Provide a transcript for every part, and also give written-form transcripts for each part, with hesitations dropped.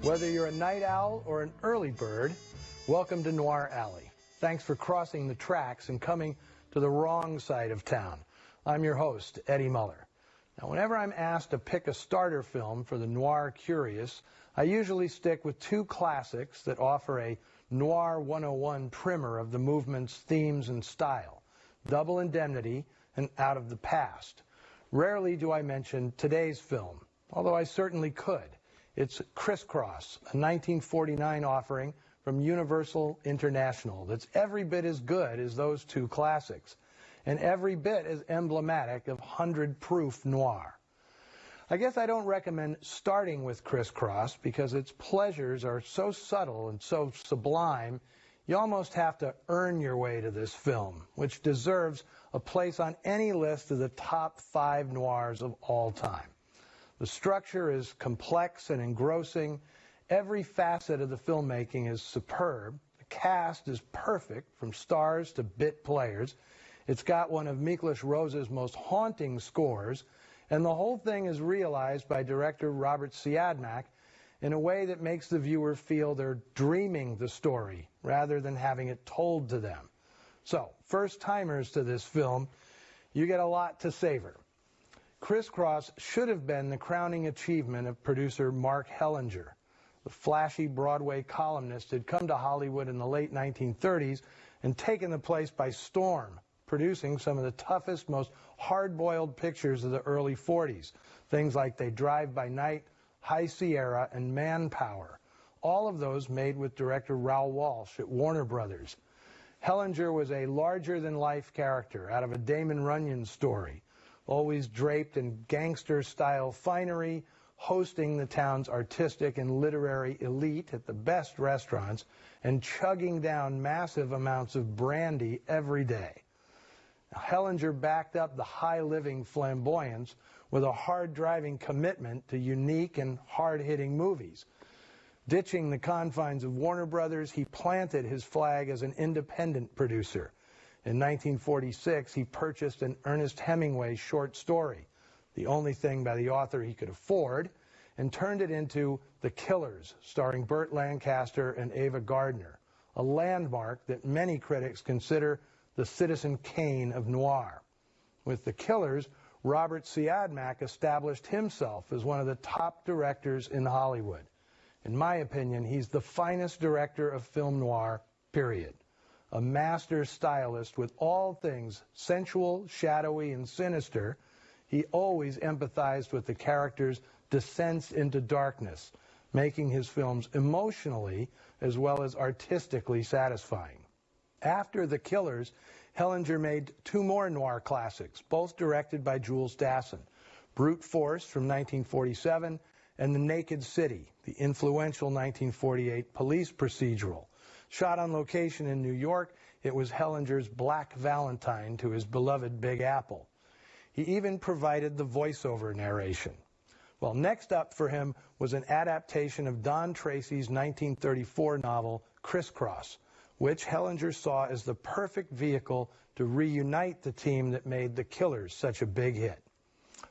Whether you're a night owl or an early bird, welcome to Noir Alley. Thanks for crossing the tracks and coming to the wrong side of town. I'm your host, Eddie Muller. Now, whenever I'm asked to pick a starter film for the noir curious, I usually stick with two classics that offer a Noir 101 primer of the movement's themes and style, Double Indemnity and Out of the Past. Rarely do I mention today's film, although I certainly could. It's Criss, a 1949 offering from Universal International that's every bit as good as those two classics, and every bit as emblematic of 100-proof noir. I guess I don't recommend starting with Criss because its pleasures are so subtle and so sublime, you almost have to earn your way to this film, which deserves a place on any list of the top 5 noirs of all time. The structure is complex and engrossing. Every facet of the filmmaking is superb. The cast is perfect, from stars to bit players. It's got one of Miklos Rozsa's most haunting scores, and the whole thing is realized by director Robert Siodmak in a way that makes the viewer feel they're dreaming the story rather than having it told to them. So, first-timers to this film, you get a lot to savor. Criss should have been the crowning achievement of producer Mark Hellinger. The flashy Broadway columnist had come to Hollywood in the late 1930s and taken the place by storm, producing some of the toughest, most hard-boiled pictures of the early 40s. Things like They Drive by Night, High Sierra, and Manpower. All of those made with director Raoul Walsh at Warner Brothers. Hellinger was a larger-than-life character out of a Damon Runyon story, always draped in gangster-style finery, hosting the town's artistic and literary elite at the best restaurants, and chugging down massive amounts of brandy every day. Now, Hellinger backed up the high-living flamboyance with a hard-driving commitment to unique and hard-hitting movies. Ditching the confines of Warner Brothers, he planted his flag as an independent producer. In 1946, he purchased an Ernest Hemingway short story, the only thing by the author he could afford, and turned it into The Killers, starring Burt Lancaster and Ava Gardner, a landmark that many critics consider the Citizen Kane of noir. With The Killers, Robert Siodmak established himself as one of the top directors in Hollywood. In my opinion, he's the finest director of film noir, period. A master stylist with all things sensual, shadowy, and sinister, he always empathized with the characters' descents into darkness, making his films emotionally as well as artistically satisfying. After The Killers, Hellinger made 2 more noir classics, both directed by Jules Dassin, Brute Force from 1947 and The Naked City, the influential 1948 police procedural. Shot on location in New York, it was Hellinger's Black Valentine to his beloved Big Apple. He even provided the voiceover narration. Well, next up for him was an adaptation of Don Tracy's 1934 novel, Criss, which Hellinger saw as the perfect vehicle to reunite the team that made The Killers such a big hit.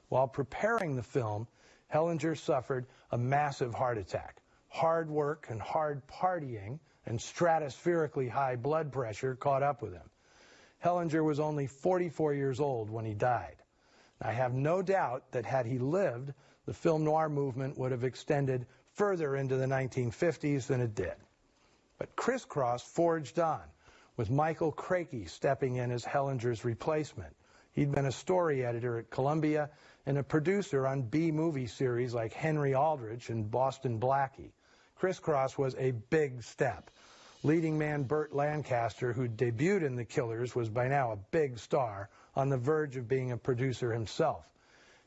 While preparing the film, Hellinger suffered a massive heart attack. Hard work and hard partying and stratospherically high blood pressure caught up with him. Hellinger was only 44 years old when he died. I have no doubt that had he lived, the film noir movement would have extended further into the 1950s than it did. But Criss forged on, with Michael Crakey stepping in as Hellinger's replacement. He'd been a story editor at Columbia and a producer on B-movie series like Henry Aldrich and Boston Blackie. Criss was a big step. Leading man Burt Lancaster, who debuted in The Killers, was by now a big star, on the verge of being a producer himself.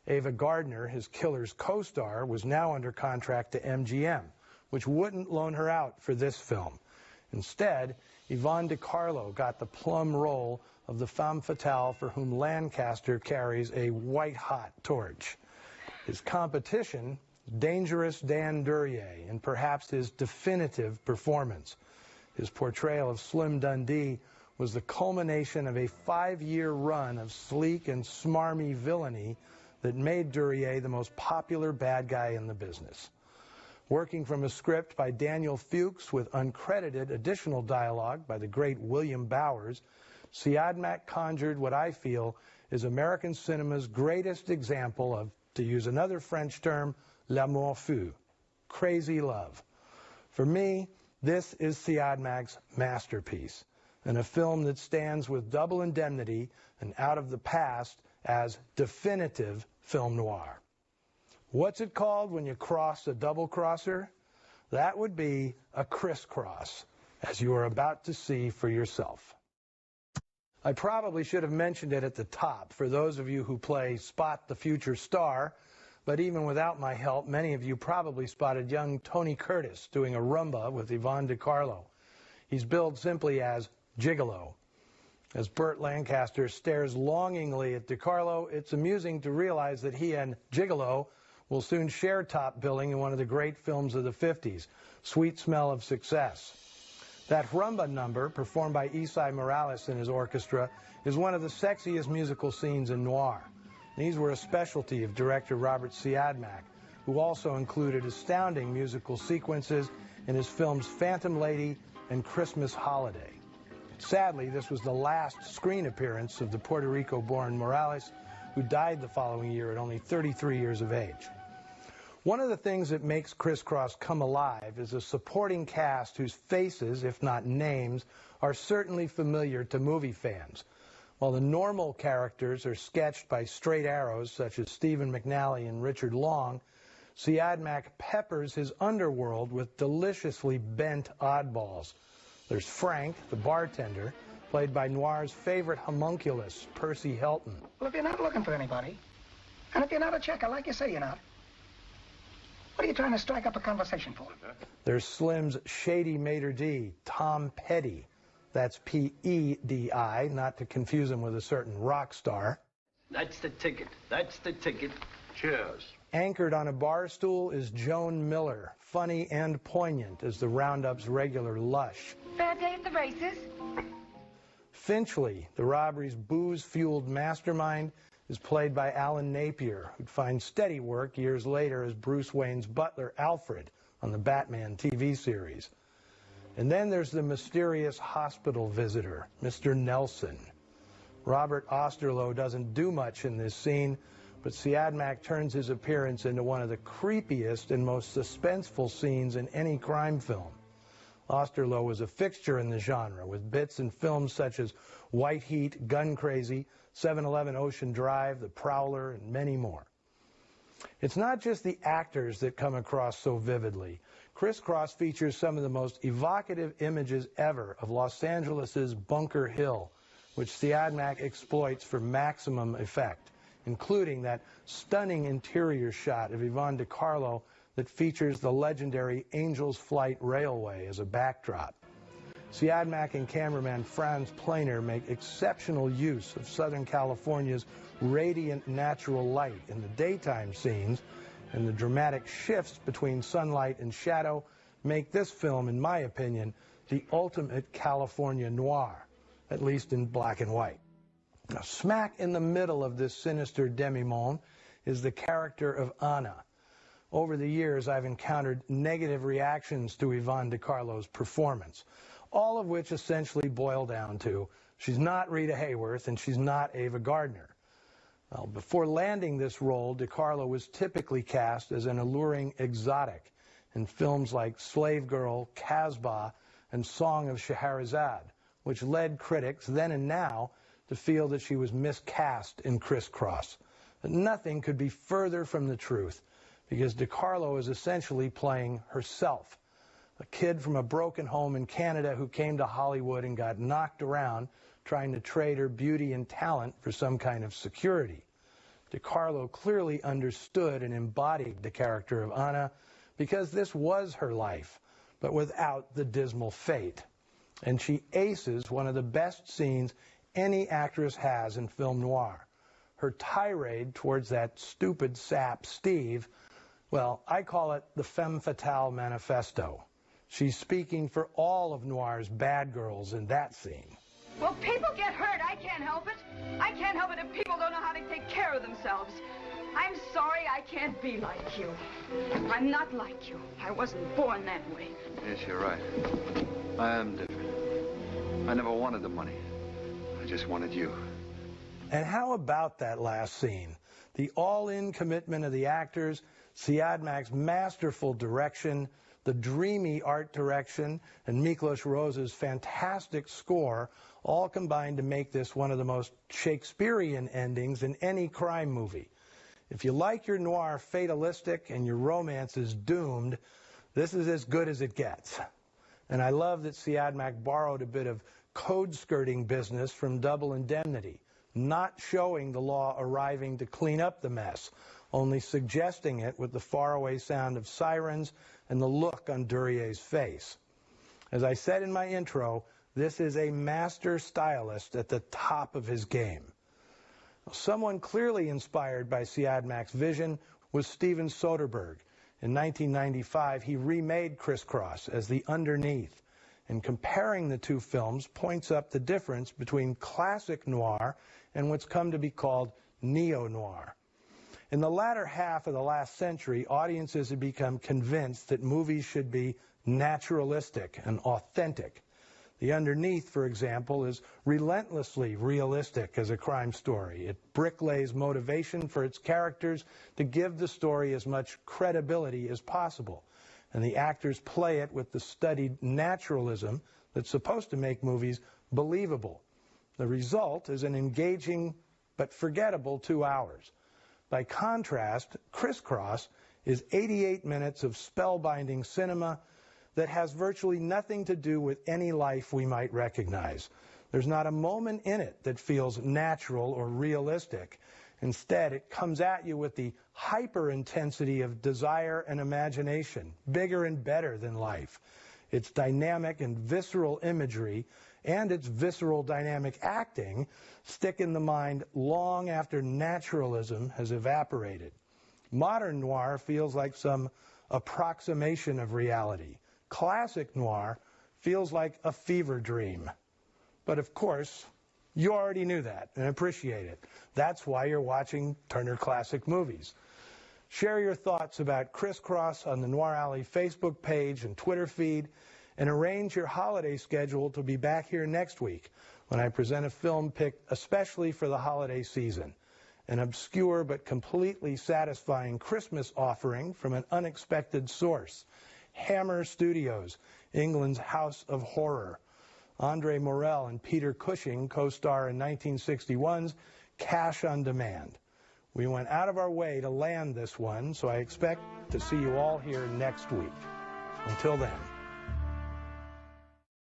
Ava Gardner, his Killers co-star, was now under contract to MGM, which wouldn't loan her out for this film. Instead, Yvonne DiCarlo got the plum role of the femme fatale for whom Lancaster carries a white-hot torch. His competition, Dangerous Dan Duryea, and perhaps his definitive performance. His portrayal of Slim Dundee was the culmination of a 5-year run of sleek and smarmy villainy that made Duryea the most popular bad guy in the business. Working from a script by Daniel Fuchs with uncredited additional dialogue by the great William Bowers, Siadmak conjured what I feel is American cinema's greatest example of, to use another French term, l'amour fou, crazy love. For me, this is Siadmak's masterpiece, and a film that stands with Double Indemnity and Out of the Past as definitive film noir. What's it called when you cross a double crosser? That would be a crisscross, as you are about to see for yourself. I probably should have mentioned it at the top for those of you who play Spot the Future Star, but even without my help, many of you probably spotted young Tony Curtis doing a rumba with Yvonne DiCarlo. He's billed simply as Gigolo. As Burt Lancaster stares longingly at DiCarlo, it's amusing to realize that he and Gigolo will soon share top billing in one of the great films of the 50s, Sweet Smell of Success. That rumba number, performed by Isai Morales and his orchestra, is one of the sexiest musical scenes in noir. These were a specialty of director Robert Siadmak, who also included astounding musical sequences in his films Phantom Lady and Christmas Holiday. Sadly, this was the last screen appearance of the Puerto Rico-born Morales, who died the following year at only 33 years of age. One of the things that makes Crisscross come alive is a supporting cast whose faces, if not names, are certainly familiar to movie fans. While the normal characters are sketched by straight arrows such as Stephen McNally and Richard Long, Siadmak peppers his underworld with deliciously bent oddballs. There's Frank, the bartender, played by Noir's favorite homunculus, Percy Helton. Well, if you're not looking for anybody, and if you're not a checker like you say you're not, what are you trying to strike up a conversation for? There's Slim's shady maitre d', Tom Petty. That's P-E-D-I, not to confuse him with a certain rock star. That's the ticket. That's the ticket. Cheers. Anchored on a bar stool is Joan Miller, funny and poignant as the Roundup's regular lush. Bad day at the races. Finchley, the robbery's booze-fueled mastermind, is played by Alan Napier, who'd find steady work years later as Bruce Wayne's butler Alfred on the Batman TV series. And then there's the mysterious hospital visitor, Mr. Nelson. Robert Osterloh doesn't do much in this scene, but Siadmak turns his appearance into one of the creepiest and most suspenseful scenes in any crime film. Osterloh was a fixture in the genre, with bits in films such as White Heat, Gun Crazy, 7-Eleven Ocean Drive, The Prowler, and many more. It's not just the actors that come across so vividly. Crisscross features some of the most evocative images ever of Los Angeles' Bunker Hill, which Siadmak exploits for maximum effect, including that stunning interior shot of Yvonne DiCarlo that features the legendary Angel's Flight Railway as a backdrop. Siadmak and cameraman Franz Planer make exceptional use of Southern California's radiant natural light in the daytime scenes, and the dramatic shifts between sunlight and shadow make this film, in my opinion, the ultimate California noir, at least in black and white. Now, smack in the middle of this sinister demi-monde is the character of Anna. Over the years, I've encountered negative reactions to Yvonne DiCarlo's performance, all of which essentially boil down to she's not Rita Hayworth and she's not Ava Gardner. Well, before landing this role, DiCarlo was typically cast as an alluring exotic in films like Slave Girl, Casbah, and Song of Scheherazade, which led critics then and now to feel that she was miscast in Crisscross. But nothing could be further from the truth, because DiCarlo is essentially playing herself, a kid from a broken home in Canada who came to Hollywood and got knocked around trying to trade her beauty and talent for some kind of security. DiCarlo clearly understood and embodied the character of Anna because this was her life, but without the dismal fate. And she aces one of the best scenes any actress has in film noir. Her tirade towards that stupid sap Steve, well, I call it the femme fatale manifesto. She's speaking for all of noir's bad girls in that scene. Well, people get hurt. I can't help it. I can't help it if people don't know how to take care of themselves. I'm sorry I can't be like you. I'm not like you. I wasn't born that way. Yes, you're right. I am different. I never wanted the money. I just wanted you. And how about that last scene? The all-in commitment of the actors, Siadmak's masterful direction, the dreamy art direction, and Miklos Rose's fantastic score all combined to make this one of the most Shakespearean endings in any crime movie. If you like your noir fatalistic and your romance is doomed, this is as good as it gets. And I love that Siadmak borrowed a bit of code-skirting business from Double Indemnity, not showing the law arriving to clean up the mess, only suggesting it with the faraway sound of sirens and the look on Durier's face. As I said in my intro, this is a master stylist at the top of his game. Someone clearly inspired by Siadmak's vision was Steven Soderbergh. In 1995, he remade Criss as The Underneath, and comparing the two films points up the difference between classic noir and what's come to be called neo-noir. In the latter half of the last century, audiences had become convinced that movies should be naturalistic and authentic. The Underneath, for example, is relentlessly realistic as a crime story. It bricklays motivation for its characters to give the story as much credibility as possible. And the actors play it with the studied naturalism that's supposed to make movies believable. The result is an engaging but forgettable 2 hours. By contrast, Criss is 88 minutes of spellbinding cinema that has virtually nothing to do with any life we might recognize. There's not a moment in it that feels natural or realistic. Instead, it comes at you with the hyper-intensity of desire and imagination, bigger and better than life. Its dynamic and visceral imagery and its visceral dynamic acting stick in the mind long after naturalism has evaporated. Modern noir feels like some approximation of reality. Classic noir feels like a fever dream. But of course, you already knew that and appreciate it. That's why you're watching Turner Classic Movies. Share your thoughts about Criss on the Noir Alley Facebook page and Twitter feed, and arrange your holiday schedule to be back here next week when I present a film picked especially for the holiday season. An obscure but completely satisfying Christmas offering from an unexpected source. Hammer Studios, England's House of Horror. Andre Morel and Peter Cushing co-star in 1961's Cash on Demand. We went out of our way to land this one, so I expect to see you all here next week. Until then.